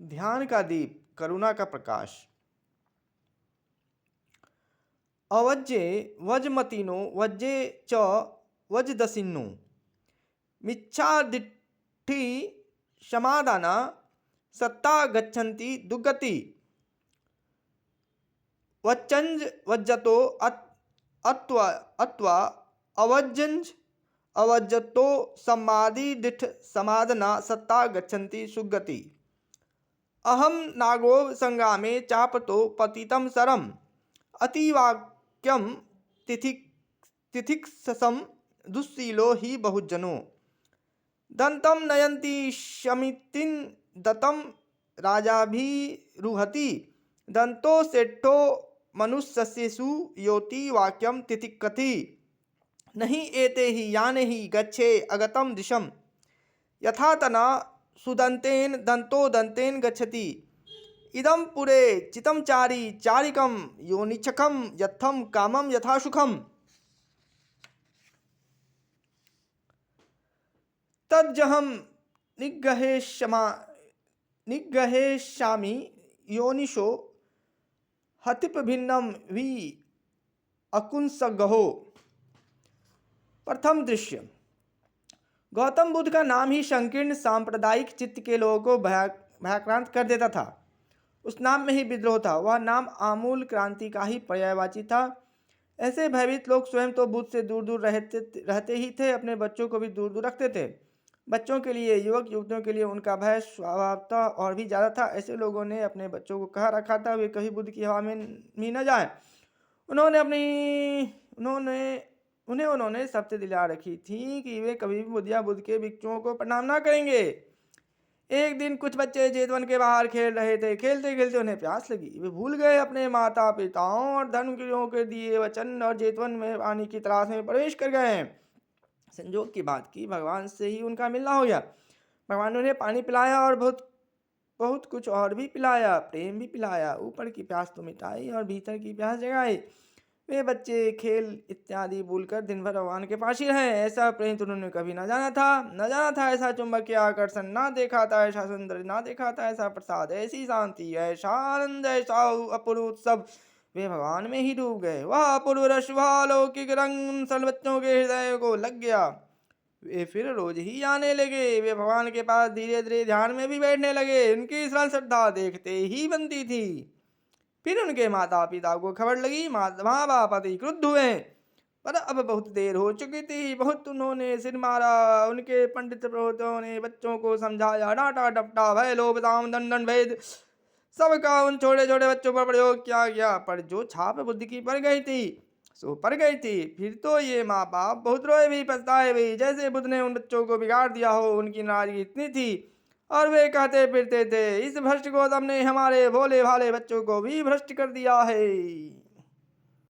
ध्यान का दीप, करुणा का प्रकाश। अवज्ये वजमतिनो वज्ये च वजदसिनो मिच्छादिट्ठी समादाना सत्ता गच्छन्ति दुर्गति। वच्चंज वज्जतो अत्वा अत्वा अवज्जंज अवज्जतो समाधि दिठ समाधना सत्ता गच्छन्ति सुगति। अहम नागो संगामे चापतो पतितं सरम अतिवाक्यम तिथिक्षसम दुस्शीलो हि बहुजनो। दंतम नयन्ति शमितिन दतम राजाभिरुहति दंतो सेठो मनुष्यसेषु योति वाक्यम तिथिकथि। नहीं एते हि याने हि गच्छे अगतम दिशम यथा तना सुदंतेन दंतो दंतेन गच्छति। इदं पुरे चितं चारी चारिकं योनिचकं यत्थं कामं यथा सुखम। तज्जहम निग्रहेष्यामि योनिशो हतिप भिन्नम वि अकुंसगहो। प्रथम दृश्य। गौतम बुद्ध का नाम ही संकीर्ण सांप्रदायिक चित्त के लोगों को भयाक्रांत कर देता था। उस नाम में ही विद्रोह था। वह नाम आमूल क्रांति का ही पर्यायवाची था। ऐसे भयभीत लोग स्वयं तो बुद्ध से दूर दूर रहते ही थे, अपने बच्चों को भी दूर दूर रखते थे। बच्चों के लिए, युवक युवतियों के लिए उनका भय स्वभावतः और भी ज़्यादा था। ऐसे लोगों ने अपने बच्चों को कहा रखा था वे कभी बुद्ध की हवा में भी न जाए। उन्होंने शर्त दिला रखी थी कि वे कभी भी बुद्ध के भिक्षुओं को प्रणाम ना करेंगे। एक दिन कुछ बच्चे जेतवन के बाहर खेल रहे थे। खेलते खेलते उन्हें प्यास लगी। वे भूल गए अपने माता पिताओं और धर्मगुरुओं के दिए वचन और जेतवन में पानी की तलाश में प्रवेश कर गए। संजोग की बात की भगवान से ही उनका मिलना हो गया। भगवान ने उन्हें पानी पिलाया और बहुत कुछ और भी पिलाया, प्रेम भी पिलाया। ऊपर की प्यास तो मिटाई और भीतर की प्यास जगाई। वे बच्चे खेल इत्यादि भूलकर दिन भर भगवान के पास ही रहे। ऐसा प्रेम तो उन्होंने कभी न जाना था। ऐसा चुंबकीय आकर्षण ना देखा था, ऐसा सौंदर्य ना देखा था, ऐसा प्रसाद, ऐसी शांति, ऐसा आनंद, ऐसा अपूर्व उत्सव। वे भगवान में ही डूब गए। वह अपूर्व रस, वह अलौकिक रंग सल बच्चों के हृदय को लग गया। वे फिर रोज ही आने लगे। वे भगवान के पास धीरे धीरे ध्यान में भी बैठने लगे। उनकी सरल श्रद्धा देखते ही बनती थी। फिर उनके माता पिता को खबर लगी। माँ बाप अति क्रुद्ध हुए, पर अब बहुत देर हो चुकी थी। बहुत उन्होंने सिर मारा। उनके पंडित पुरोहितों ने बच्चों को समझाया, डांटा डपटा, भय लोभ दाम दंडन भेद सबका उन छोटे छोटे बच्चों पर प्रयोग किया गया। पर जो छाप बुद्धि की पड़ गई थी सो पड़ गई थी। फिर तो ये माँ बाप बहुत रोए भी पछताए भी, जैसे बुद्ध ने उन बच्चों को बिगाड़ दिया हो। उनकी नाराजगी इतनी थी और वे कहते फिरते थे, इस भ्रष्ट गौतम ने हमारे भोले भाले बच्चों को भी भ्रष्ट कर दिया है।